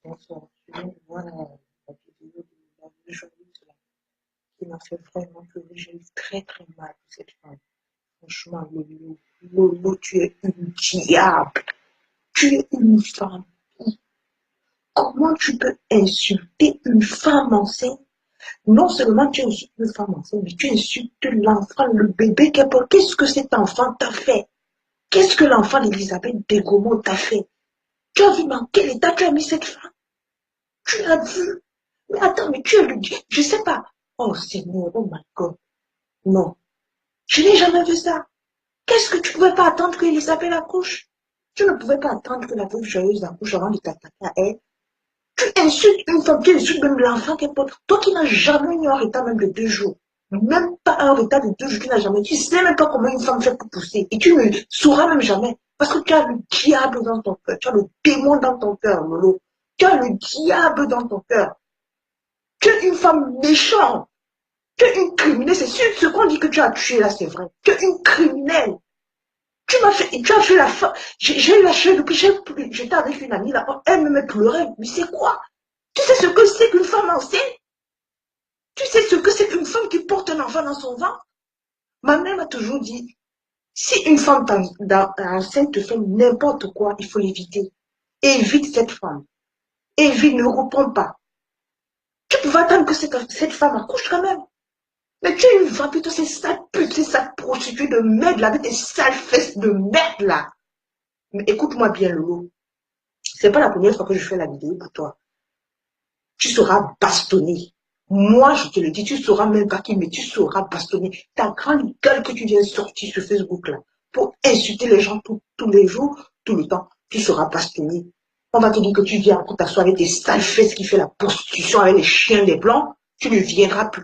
Bonsoir. Je viens de voir la vidéo de la journaliste là, qui m'a fait vraiment pleurer. J'ai eu très très mal pour cette femme. Franchement, Lolo, tu es une diable. Tu es une femme. Comment tu peux insulter une femme enceinte? Non seulement tu insultes une femme enceinte, mais tu insultes l'enfant, le bébé qui est pour. Qu'est-ce que cet enfant t'a fait? Qu'est-ce que l'enfant d'Elisabeth Degomo t'a fait? Tu as vu dans quel état tu as mis cette femme? Tu l'as vu? Mais attends, mais tu es le Dieu. Je sais pas. Oh Seigneur, oh my God. Non, je n'ai jamais vu ça. Qu'est-ce que tu pouvais pas attendre que Elisabeth accouche? Tu ne pouvais pas attendre que la veuve joyeuse accouche avant de t'attaquer à elle. Tu insultes une femme, tu insultes même l'enfant qui est pauvre. Toi qui n'as jamais eu un retard même de 2 jours. Même pas un retard de 2 jours, tu n'as jamais. Tu sais même pas comment une femme fait pour pousser. Et tu ne sauras même jamais. Parce que tu as le diable dans ton cœur. Tu as le démon dans ton cœur, Lolo. Tu as le diable dans ton cœur. Tu es une femme méchante. Tu es une criminelle. C'est sûr, ce qu'on dit que tu as tué là, c'est vrai. Tu es une criminelle. Tu as fait la fin. J'ai eu la chair depuis, j'étais avec une amie là, elle me pleurait. Mais c'est quoi? Tu sais ce que c'est qu'une femme enceinte? Tu sais ce que c'est qu'une femme qui porte un enfant dans son ventre? Ma mère m'a toujours dit, si une femme enceinte te fait n'importe quoi, il faut l'éviter. Évite cette femme. Évite, ne réponds pas. Tu pouvais attendre que cette femme accouche quand même. Mais tu es une femme, plutôt, c'est sale pute, c'est sale prostituée de merde là, avec tes sales fesses de merde là. Mais écoute-moi bien, Lolo. C'est pas la première fois que je fais la vidéo pour toi. Tu seras bastonné. Moi, je te le dis, tu sauras même pas qui, mais tu seras bastonné. Ta grande gueule que tu viens sortir sur Facebook là, pour insulter les gens tous les jours, tout le temps, tu seras bastonné. On va te dire que tu viens pour t'asseoir avec tes sales fesses qui fait la prostitution avec les chiens des blancs, tu ne viendras plus.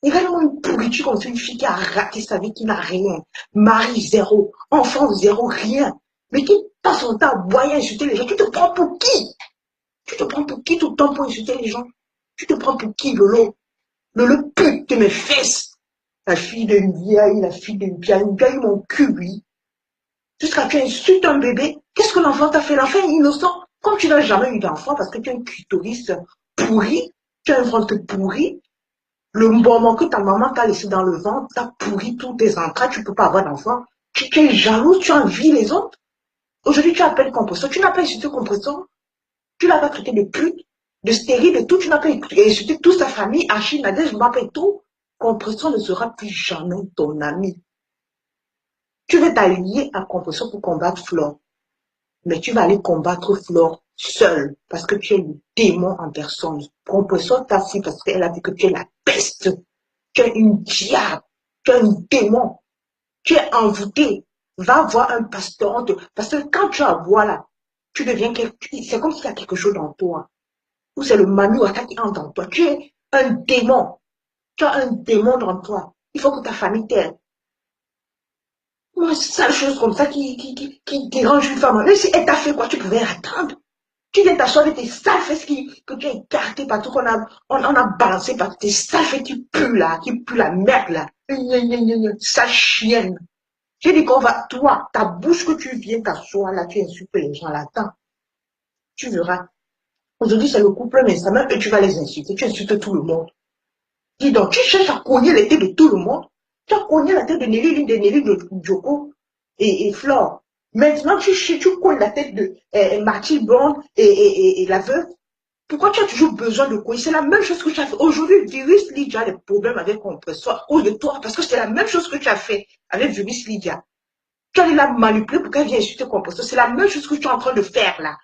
Regarde-moi une pourriture comme ça, une fille qui a raté sa vie, qui n'a rien. Mari zéro, enfant zéro, rien. Mais qui passe son temps à boire et insulter les gens. Tu te prends pour qui? Tu te prends pour qui tout le temps pour insulter les gens? Tu te prends pour qui, Lolo? Lolo pute de mes fesses. La fille d'une vieille, la fille d'une vieille, mon cul, oui. Jusqu'à tu insultes un bébé. Qu'est-ce que l'enfant t'a fait? L'enfant est innocent. Comme tu n'as jamais eu d'enfant parce que tu es un clitoris pourri, tu as un ventre pourri, le moment que ta maman t'a laissé dans le ventre, t'as pourri tous tes entrailles, tu ne peux pas avoir d'enfant. Tu es jalouse, tu envies les autres. Aujourd'hui, tu appelles compresseur. Tu n'as pas insulté compresseur. Tu l'as pas traité de pute, de stérile et tout. Tu n'as pas insulté toute sa famille, Achille, Nadège, Mbappé et tout. Compression ne sera plus jamais ton ami. Tu veux t'allier à Compression pour combattre Flore. Mais tu vas aller combattre Flore seul parce que tu es le démon en personne. Compression t'a si parce qu'elle a dit que tu es la peste. Tu es une diable, tu es un démon, tu es envoûté. Va voir un pasteur, parce que quand tu as voix là, tu deviens c'est comme s'il y a quelque chose dans toi, ou c'est le Manu Wata qui entre dans toi. Tu es un démon, tu as un démon dans toi. Il faut que ta famille t'aide. Moi, c'est ça, les choses comme ça qui dérange une femme. Même si elle t'a fait quoi, tu pouvais attendre. Tu viens t'asseoir avec tes sales fesses que tu as écartées partout, on a balancé par tes sales fesses qui puent là, qui puent la merde là. Sale chienne. J'ai dit qu'on va, toi, ta bouche que tu viens t'asseoir là, tu insultes les gens là-dedans. Tu verras. Aujourd'hui, c'est le couple, mais ça même, et tu vas les insulter. Tu insultes tout le monde. Dis donc, tu cherches à cogner les têtes de tout le monde. Tu as cogné la tête de Nelly de Djoko et Flore. Maintenant, tu cognes la tête de Mathilde Bond et la veuve. Pourquoi tu as toujours besoin de cogner? C'est la même chose que tu as fait. Aujourd'hui, Virus Lydia a des problèmes avec Compressor à cause de toi, parce que c'est la même chose que tu as fait avec Virus Lydia. Tu allais la manipuler pour qu'elle vienne insulter Compressor. C'est la même chose que tu es en train de faire là.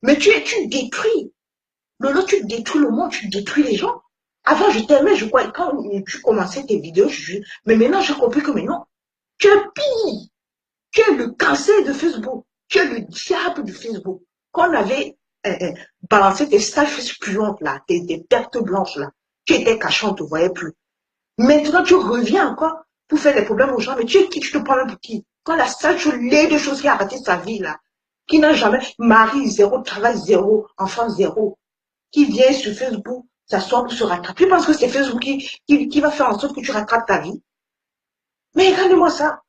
Mais tu détruis. Lolo, tu détruis le monde, tu détruis les gens. Avant, je t'aimais, je crois, quand tu commençais tes vidéos, mais maintenant, j'ai compris que maintenant, tu es pire. Tu es le cancer de Facebook. Tu es le diable de Facebook. Quand on avait balancé tes sales fesses puantes là, tes pertes blanches là, tu étais caché, on ne te voyait plus. Maintenant, tu reviens encore pour faire des problèmes aux gens, mais tu es qui? Tu te prends même pour qui? Quand la seule chose, les deux choses qui a raté sa vie là, qui n'a jamais, mari zéro, travail zéro, enfant zéro, qui vient sur Facebook s'asseoir pour se rattraper. Tu penses que c'est Facebook qui va faire en sorte que tu rattrapes ta vie? Mais regarde-moi ça.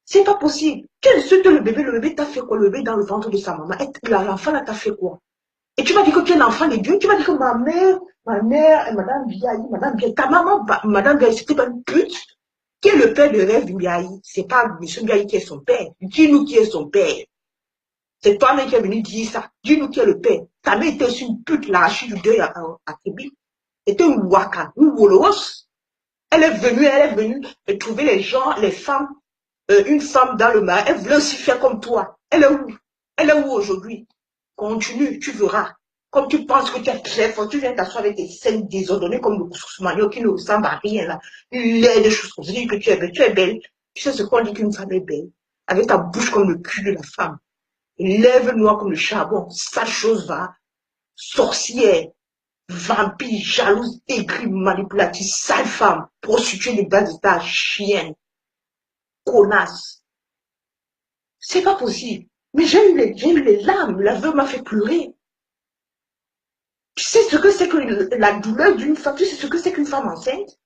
C'est pas possible. Tu insultes le bébé t'a fait quoi? Le bébé dans le ventre de sa maman. L'enfant là t'a fait quoi? Et tu vas dire que tu es l'enfant de Dieu. Tu vas dire que ma mère, Madame Biaï, Madame Biaï, ta maman, Madame Biaï, c'était pas une pute. Qui est le père de rêve Biaï? C'est pas Monsieur Biaï qui est son père. Dis-nous qui est son père. C'est toi-même qui es venu dire ça. Dis-nous qui est le père. Ta mère était une pute, l'arraché du deuil à Kébi. C'était une waka, une woloros. Elle est venue trouver les gens, les femmes, une femme dans le mar. Elle voulait aussi faire comme toi. Elle est où? Elle est où aujourd'hui? Continue, tu verras. Comme tu penses que tu es très fort, tu viens t'asseoir avec tes scènes désordonnées comme le Koussoumagno qui ne ressemble à rien là. L'air de choses comme ça. Tu dis que tu es belle. Tu es belle. Tu sais ce qu'on dit qu'une femme est belle. Avec ta bouche comme le cul de la femme. Et lèvres noires comme le charbon. Sale chose va. Sorcière. Vampire, jalouse, aigrie, manipulative, sale femme. Prostituée de bas d'état, chienne. Connasse. C'est pas possible. Mais j'ai eu les larmes. La veuve m'a fait pleurer. Tu sais ce que c'est que la douleur d'une femme? Tu sais ce que c'est qu'une femme enceinte?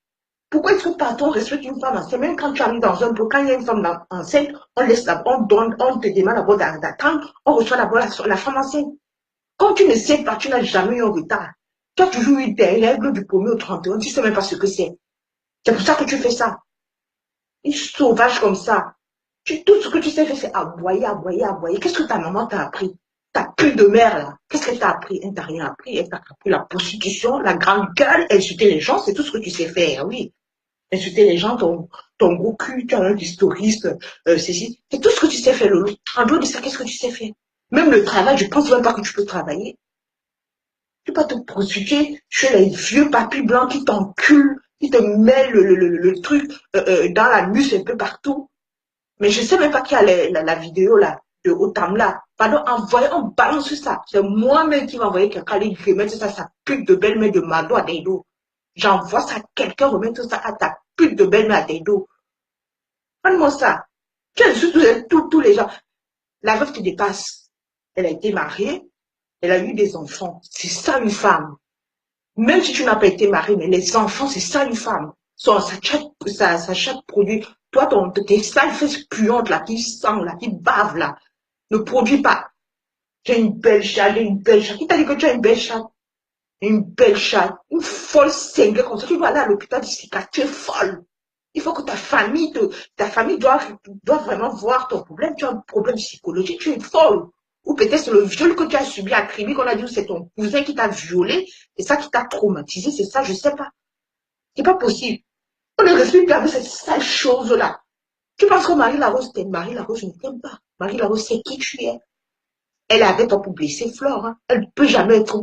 Pourquoi est-ce que partout on respecte une femme enceinte? Même quand tu arrives dans un bloc, quand il y a une femme enceinte, on laisse on donne, on te demande d'abord d'attendre, on reçoit d'abord la femme enceinte. Quand tu ne sais pas, tu n'as jamais eu un retard. Tu as toujours eu des règles du 1er au 31, tu ne sais même pas ce que c'est. C'est pour ça que tu fais ça. Une sauvage comme ça. Tout ce que tu sais faire, c'est aboyer, aboyer, aboyer. Qu'est-ce que ta maman t'a appris? Ta pute de mère, là. Qu'est-ce qu'elle t'a appris? Elle t'a rien appris. Elle t'a appris la prostitution, la grande gueule, insulter les gens, c'est tout ce que tu sais faire, oui. Insulter les gens, ton gros cul, tu as un historiste, ceci. C'est tout ce que tu sais faire, Lolo. En dehors de ça, qu'est-ce que tu sais faire? Même le travail, je pense même pas que tu peux travailler. Tu peux pas te prostituer chez les vieux papis blancs qui t'enculent, qui te mettent le truc dans la nuque un peu partout. Mais je sais même pas qui a la vidéo là, de Otam là. Pardon, envoyez, on balance ça. C'est moi-même qui va envoyer quelqu'un aller remettre ça, sa pute de belle-mère de Mado à Deido. J'envoie ça à quelqu'un, remettre ça à ta pute de belle-mère à Deido. Prends-moi ça. Tu insultes tous les gens. La veuve te dépasse. Elle a été mariée, elle a eu des enfants. C'est ça une femme. Même si tu n'as pas été mariée, mais les enfants, c'est ça une femme. Sa chatte produit. Toi, tes sales fesses puantes là, qui sentent là, qui bavent là, ne produit pas. Tu as une belle chatte, une belle chatte. Qui t'a dit que tu as une belle chatte? Une belle chatte, une folle cinglée comme ça. Tu dois aller à l'hôpital d'ici, tu es folle. Il faut que ta famille doit vraiment voir ton problème. Tu as un problème psychologique, tu es folle. Ou peut-être c'est le viol que tu as subi à Crimi, qu'on a dit que c'est ton cousin qui t'a violé. C'est ça qui t'a traumatisé, c'est ça, je sais pas. C'est pas possible. On ne respecte plus avec cette sale chose-là. Tu penses que Marie Larose t'aime? Marie Larose ne t'aime pas. Marie Larose sait qui tu es. Elle est avec toi pour blesser Flore. Hein. Elle ne peut jamais être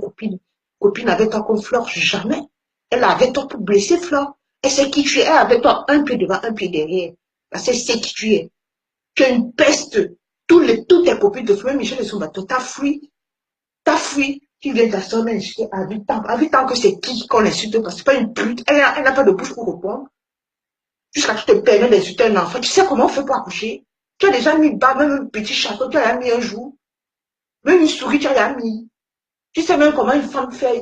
copine avec toi comme Flore. Jamais. Elle est avec toi pour blesser Flore. Elle sait qui tu es. Elle est avec toi un pied devant, un pied derrière. Parce qu'elle sait qui tu es. Tu es une peste. Toutes tes copines de Fleur Michel et son bateau, t'as fui. T'as fui. Tu viens t'asseoir insulter à 8 ans. À 8 ans que c'est qui qu'on insulte parce que c'est pas une pute. Elle n'a pas de bouche pour répondre. Jusqu'à ce que tu te permets d'insulter un enfant. Tu sais comment on fait pour accoucher? Tu as déjà mis bas, même un petit château, tu as mis un jour. Même une souris, tu as mis. Tu sais même comment une femme fait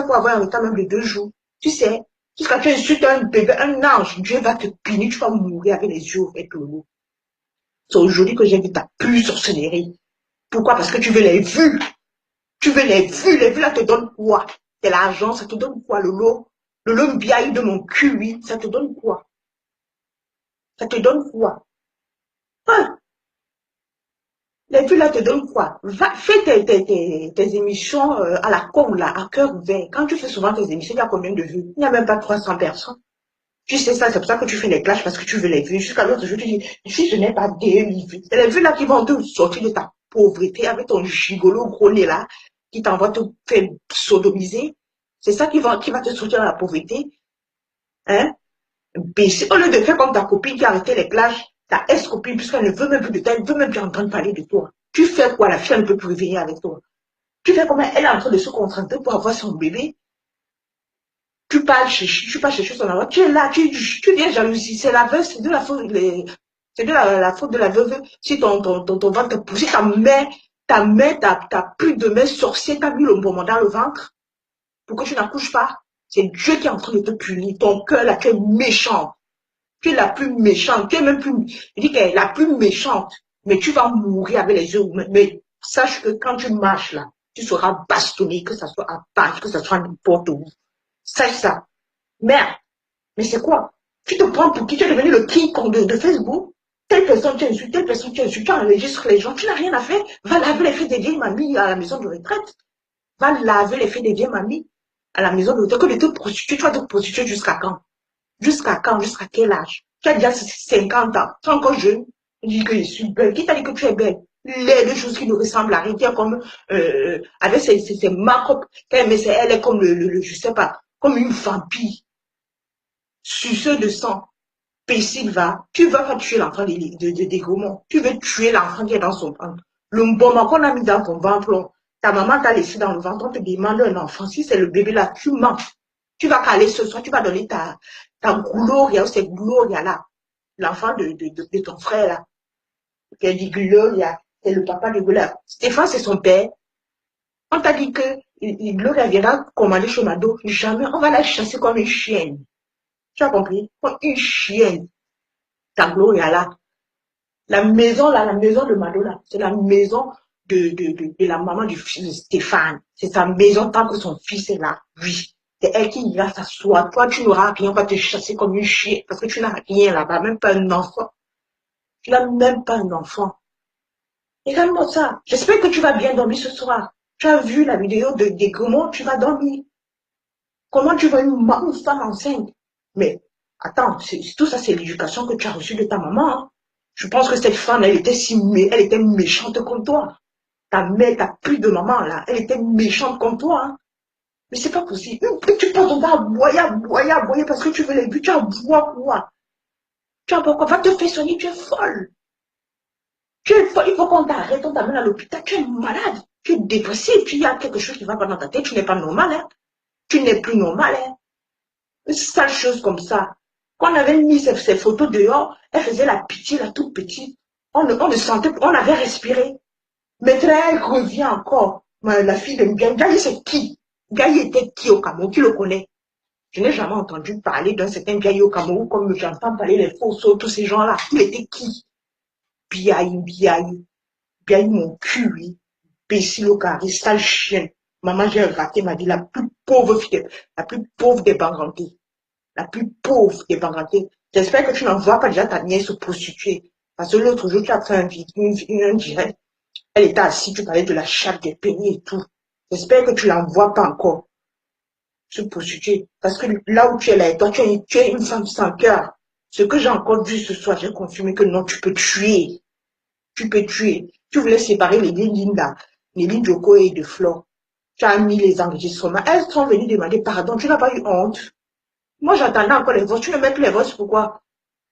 pour avoir un retard même de 2 jours. Tu sais, jusqu'à tu insultes un bébé, un ange, Dieu va te punir, tu vas mourir avec les yeux et tout le monde. C'est aujourd'hui que j'ai vu ta pure sorcellerie. Pourquoi? Parce que tu veux les vues. Tu veux les vues. Les vues là te donnent quoi? C'est l'argent, ça te donne quoi? Le lot biaille de mon cul, oui. Ça te donne quoi? Ça te donne quoi? Hein? Les vues là te donnent quoi? Va, fais tes émissions à la con là, à cœur ouvert. Quand tu fais souvent tes émissions, il y a combien de vues? Il n'y a même pas 300 personnes. Tu sais ça, c'est pour ça que tu fais les clashs parce que tu veux les vues. Jusqu'à l'autre jour, tu dis, si je n'ai pas 2000 vues, c'est les vues là qui vont te sortir de ta pauvreté avec ton gigolo gros nez là, qui t'envoie te faire sodomiser. C'est ça qui va te sortir de la pauvreté. Hein? Au lieu de faire comme ta copine qui a arrêté les clashs, ta ex-copine, puisqu'elle ne veut même plus de toi, elle ne veut même plus entendre parler de toi. Tu fais quoi? La fille ne peut plus venir avec toi. Tu fais comment? Elle est en train de se concentrer pour avoir son bébé. Tu pars chercher son enfant. Tu es là, tu viens jalousie. C'est la veuve, c'est de la faute, c'est de la faute de la veuve. Si ton ventre est poussé, ta pute de main sorcière t'a mis le moment dans le ventre. Pourquoi tu n'accouches pas? C'est Dieu qui est en train de te punir. Ton cœur là, tu es méchant. Tu es la plus méchante. Tu es même plus, je dis qu'elle est la plus méchante. Mais tu vas mourir avec les yeux. Mais sache que quand tu marches là, tu seras bastonné, que ça soit à Paris, que ça soit n'importe où. Sache ça. Merde. Mais c'est quoi? Tu te prends pour qui? Tu es devenu le King Kong de Facebook? Telle personne tu as insulté, telle personne tu as insulté, tu enregistres les gens, tu n'as rien à faire. Va laver les faits des vieilles mamies à la maison de retraite. Va laver les faits des vieilles mamies à la maison de retraite. Que de te prostituer, tu vas te prostituer jusqu'à quand? Jusqu'à quand? Jusqu'à quel âge? Tu as déjà 50 ans, tu es encore jeune. Tu dis que je suis belle. Qui t'a dit que tu es belle? Les deux choses qui ne ressemblent à rien, qui est comme, avec ses marques, elle est comme je sais pas, comme une vampire, suceuse de sang. Pécile va, tu vas pas tuer l'enfant des Gaumont. Tu veux tuer l'enfant qui est dans son ventre. Le moment qu'on a mis dans ton ventre, ta maman t'a laissé dans le ventre, on te demande un enfant. Si c'est le bébé là, tu mens. Tu vas caler ce soir, tu vas donner ta Gloria, ou c'est Gloria là, l'enfant de ton frère là. Qui a dit Gloria, c'est le papa de Gloria. Stéphane, c'est son père. On t'a dit que Gloria viendra commander chez Mado. Jamais, on va la chasser comme une chienne. Tu as compris? Comme une chienne. Ta Gloria là. La maison là, la maison de Mado là, c'est la maison de la maman du fils de Stéphane. C'est sa maison tant que son fils est là. Oui. C'est elle qui ira s'asseoir. Toi, tu n'auras rien, on va te chasser comme une chienne parce que tu n'as rien là-bas, même pas un enfant. Tu n'as même pas un enfant. Regarde-moi ça. J'espère que tu vas bien dormir ce soir. Tu as vu la vidéo de comment tu vas dormir. Comment tu vas une femme enceinte. Mais attends, tout ça, c'est l'éducation que tu as reçue de ta maman. Hein. Je pense que cette femme, elle était méchante comme toi. Ta mère, t'as plus de maman là. Elle était méchante comme toi. Hein. Mais c'est pas possible. Tu passes ton temps à boyer parce que tu veux les buts. Tu as boire quoi? Tu as boire quoi? Va te faire soigner, tu es folle. Tu es folle. Il faut qu'on t'arrête, on t'amène à l'hôpital. Tu es malade. Tu es dépressif. Tu y a quelque chose qui va pas dans ta tête. Tu n'es pas normal. Hein. Tu n'es plus normal. Hein. Une sale chose comme ça. Quand on avait mis ces photos dehors, elle faisait la pitié, la toute petite. On le sentait, on avait respiré. Maintenant, elle revient encore. La fille de Gaï. Gaï, c'est qui? Gaï était qui au Cameroun? Qui le connaît? Je n'ai jamais entendu parler d'un certain Gaï au Cameroun comme j'entends parler les fausseaux, tous ces gens-là. Il était qui? Biaï, mon cul, oui. Bécile au carré, sale chienne. Maman, j'ai raté ma vie, la plus pauvre des Bangantés. La plus pauvre des Bangantés. J'espère que tu n'en vois pas déjà ta nièce se prostituer. Parce que l'autre jour, tu as fait un direct. Elle était assise, tu parlais de la chatte des peignes et tout. J'espère que tu l'en vois pas encore. Se prostituer. Parce que là où tu es là, toi, tu es une femme sans cœur. Ce que j'ai encore vu ce soir, j'ai confirmé que non, tu peux tuer. Tu peux tuer. Tu voulais séparer les lignes là, les lignes Joko et de Flore. Tu as mis les enregistrements. Elles sont venues demander pardon. Tu n'as pas eu honte. Moi, j'attendais encore les voix. Tu ne mets plus les voix, pourquoi?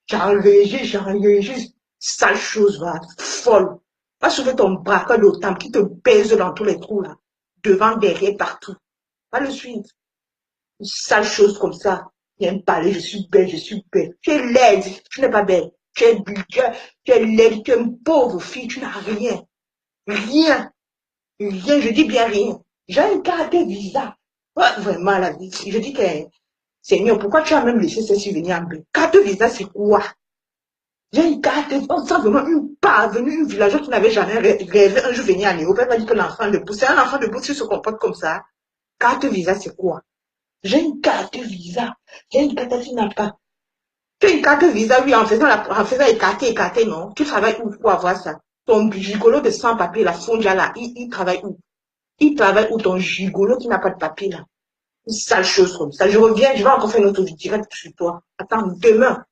J'enregistre. Sale chose, va. Folle. Va soulever ton braqueur d'autant qui te baise dans tous les trous, là. Devant, derrière, partout. Va le suivre. Une sale chose comme ça. Viens me parler, je suis belle, je suis belle. Tu es laide, tu n'es pas belle. Tu es laide, tu es une pauvre fille, tu n'as rien. Rien. Rien, je dis bien rien. J'ai une carte visa. Ouais, vraiment, la vie. Je dis que, Seigneur, pourquoi tu as même laissé ceci venir en bleu? Carte visa, c'est quoi? J'ai une carte, on sent vraiment une parvenue, une villageoise qui n'avait jamais rêvé un jour venir à Néo. Elle m'a dit que l'enfant de Bousse, c'est un enfant de Bousse qui se comporte comme ça. Carte visa, c'est quoi? J'ai une carte visa. J'ai une carte, tu n'as pas. Tu as une carte visa, oui, en faisant écarter, non? Tu travailles où pour avoir ça? Ton gigolo de sans-papier, la Fondia, là, il travaille où? Il travaille où ton gigolo qui n'a pas de papier, là? Une sale chose comme ça. Je reviens, je vais encore faire une autre direct sur toi. Attends, demain.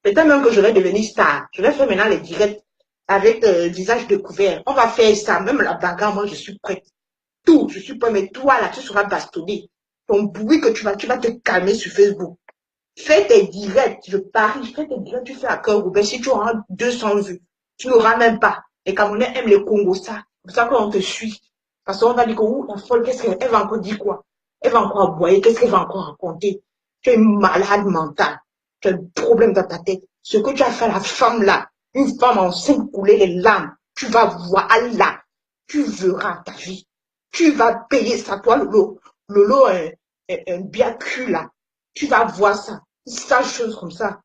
Peut-être même que je vais devenir star. Je vais faire maintenant les directs avec visage découvert. On va faire ça. Même la bagarre, moi, je suis prête. Tout, je suis prête. Mais toi, là, tu seras bastonné. Ton bruit que tu vas te calmer sur Facebook. Fais tes directs. Je parie, fais tes directs. Tu fais à cœur ouvert. Si tu auras 200 vues, tu n'auras même pas. Les Camerounais aiment les Congos, ça. C'est pour ça qu'on te suit. Parce qu'on va dire que, la folle, qu'est-ce qu'elle va encore dire quoi? Elle va encore aboyer. Qu'est-ce qu'elle va encore raconter? Tu es une malade mentale. Tu as un problème dans ta tête. Ce que tu as fait à la femme là, une femme enceinte couler les larmes, tu vas voir là, tu verras ta vie. Tu vas payer ça, toi, Lolo, un bien cul là. Tu vas voir ça. Une sale chose comme ça.